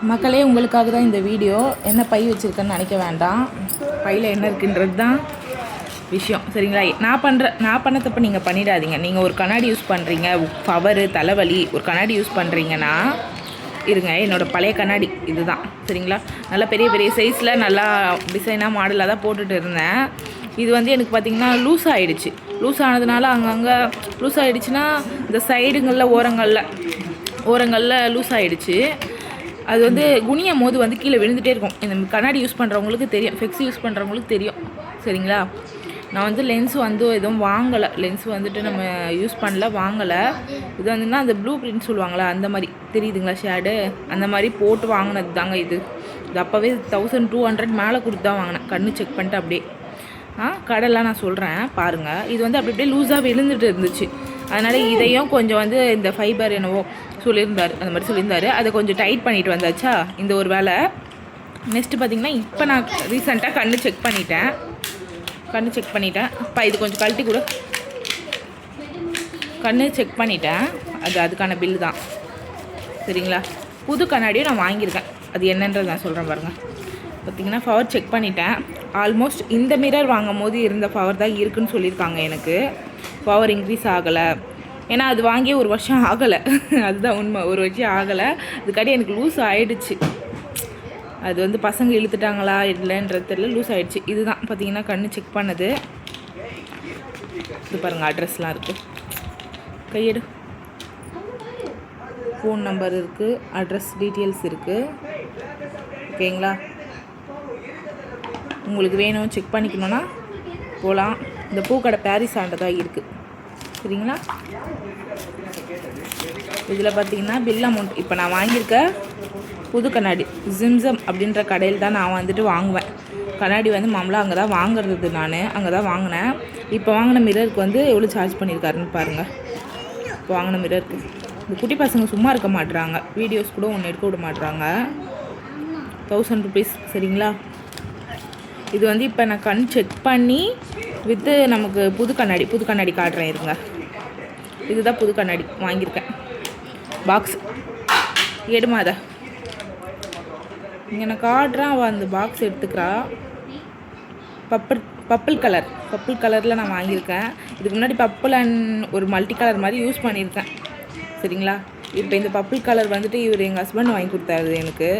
மக்களே, உங்களுக்காக தான் இந்த வீடியோ. என்ன பை வச்சுருக்கேன்னு நினைக்க வேண்டாம். பையில் என்ன இருக்குன்றது தான் விஷயம், சரிங்களா? நான் பண்ண தப்ப நீங்கள் பண்ணிடாதீங்க. நீங்கள் ஒரு கண்ணாடி யூஸ் பண்ணுறீங்க, பவரு, தலைவலி, ஒரு கண்ணாடி யூஸ் பண்ணுறீங்கன்னா இருங்க. என்னோடய பழைய கண்ணாடி இது தான், சரிங்களா? நல்லா பெரிய பெரிய சைஸில் நல்லா டிசைனாக மாடலாக தான் போட்டுட்டு இருந்தேன். இது வந்து எனக்கு பார்த்திங்கன்னா லூஸ் ஆகிடுச்சு. லூஸ் ஆனதுனால அங்கங்கே லூஸ் ஆகிடுச்சுன்னா இந்த சைடுங்களில் ஓரங்களில் லூஸ் ஆகிடுச்சு. அது வந்து குனியும் போது வந்து கீழே விழுந்துகிட்டே இருக்கும். இந்த கண்ணாடி யூஸ் பண்ணுறவங்களுக்கு தெரியும், ஃபிக்ஸ் யூஸ் பண்ணுறவங்களுக்கு தெரியும், சரிங்களா? நான் வந்து லென்ஸ் வந்து எதுவும் வாங்கலை. லென்ஸ் வந்துட்டு நம்ம யூஸ் பண்ணல, வாங்கலை. இது வந்துன்னா அந்த ப்ளூ பிரிண்ட் சொல்லுவாங்களா, அந்த மாதிரி தெரியுதுங்களா ஷேடு, அந்த மாதிரி போட்டு வாங்கினது தாங்க இது. அப்போவே 1200 மேலே கொடுத்து தான் வாங்கினேன். கண்ணு செக் பண்ணிட்டு அப்படியே கடைலாம் நான் சொல்கிறேன் பாருங்கள். இது வந்து அப்படி அப்படியே லூஸாக விழுந்துட்டு இருந்துச்சு. அதனால் இதையும் கொஞ்சம் வந்து இந்த ஃபைபர் என்னவோ சொல்லியிருந்தார், அந்த மாதிரி சொல்லியிருந்தார். அதை கொஞ்சம் டைட் பண்ணிட்டு வந்தாச்சா இந்த ஒரு வேலை. நெக்ஸ்ட்டு பார்த்திங்கன்னா இப்போ நான் ரீசெண்டாக கண்ணு செக் பண்ணிட்டேன். இப்போ இது கொஞ்சம் கழட்டி கூட கண்ணு செக் பண்ணிட்டேன். அதுக்கான பில்லு தான், சரிங்களா? புது கண்ணாடியும் நான் வாங்கியிருக்கேன். அது என்னன்றது நான் சொல்கிறேன் பாருங்கள். பார்த்திங்கன்னா பவர் செக் பண்ணிட்டேன். ஆல்மோஸ்ட் இந்த மிரர் வாங்கும் போது இருந்த பவர் தான் இருக்குதுன்னு சொல்லியிருக்காங்க. எனக்கு பவர் இன்க்ரீஸ் ஆகலை. ஏன்னா அது வாங்கியே ஒரு வருஷம் ஆகலை. அதுதான் உண்மை, ஒரு வருஷம் ஆகலை. அதுக்காடி எனக்கு லூஸ் ஆகிடுச்சு. அது வந்து பசங்க இழுத்துட்டாங்களா இல்லைன்றது தெரியல, லூஸ் ஆகிடுச்சு. இதுதான் பார்த்திங்கன்னா கண்ணு செக் பண்ணது. இது பாருங்கள், அட்ரஸ்லாம் இருக்குது. கையெடு, ஃபோன் நம்பர் இருக்குது, அட்ரஸ் டீட்டெயில்ஸ் இருக்குது, ஓகேங்களா? உங்களுக்கு வேணும் செக் பண்ணிக்கணுன்னா போகலாம். இந்த பூக்கடை பாரிஸ் ஆண்டதாக இருக்குது, சரிங்களா? இதில் பார்த்தீங்கன்னா பில் அமௌண்ட், இப்போ நான் வாங்கியிருக்க புது கண்ணாடி ஜிம்சம் அப்படின்ற கடையில் தான் நான் வந்துட்டு வாங்குவேன். கண்ணாடி வந்து மாமலாக அங்கே தான் வாங்குறது, நான் அங்கே தான் வாங்கினேன். இப்போ வாங்கின மிரருக்கு வந்து எவ்வளோ சார்ஜ் பண்ணியிருக்காருன்னு பாருங்கள். இப்போ வாங்கின மிரருக்கு இந்த குட்டி பசங்க சும்மா இருக்க மாட்டுறாங்க, வீடியோஸ் கூட ஒன்று எடுக்க விட மாட்டுறாங்க. 1000 ருபீஸ், சரிங்களா? இது வந்து இப்போ நான் கண் செக் பண்ணி வித்து நமக்கு புது கண்ணாடி காட்டுறேன் இருங்க. இதுதான் புது கண்ணாடி வாங்கியிருக்கேன். பாக்ஸ் எடுமா, அதை இங்கே நான் காட்டுறேன். அவள் அந்த பாக்ஸ் எடுத்துக்கிறா. பர்பிள் கலரில் நான் வாங்கியிருக்கேன். இதுக்கு முன்னாடி பர்பிள் அண்ட் ஒரு மல்டி கலர் மாதிரி யூஸ் பண்ணியிருக்கேன், சரிங்களா? இப்போ இந்த பர்பிள் கலர் வந்துட்டு இவர் எங்கள் ஹஸ்பண்ட் வாங்கி கொடுத்தாரு எனக்கு.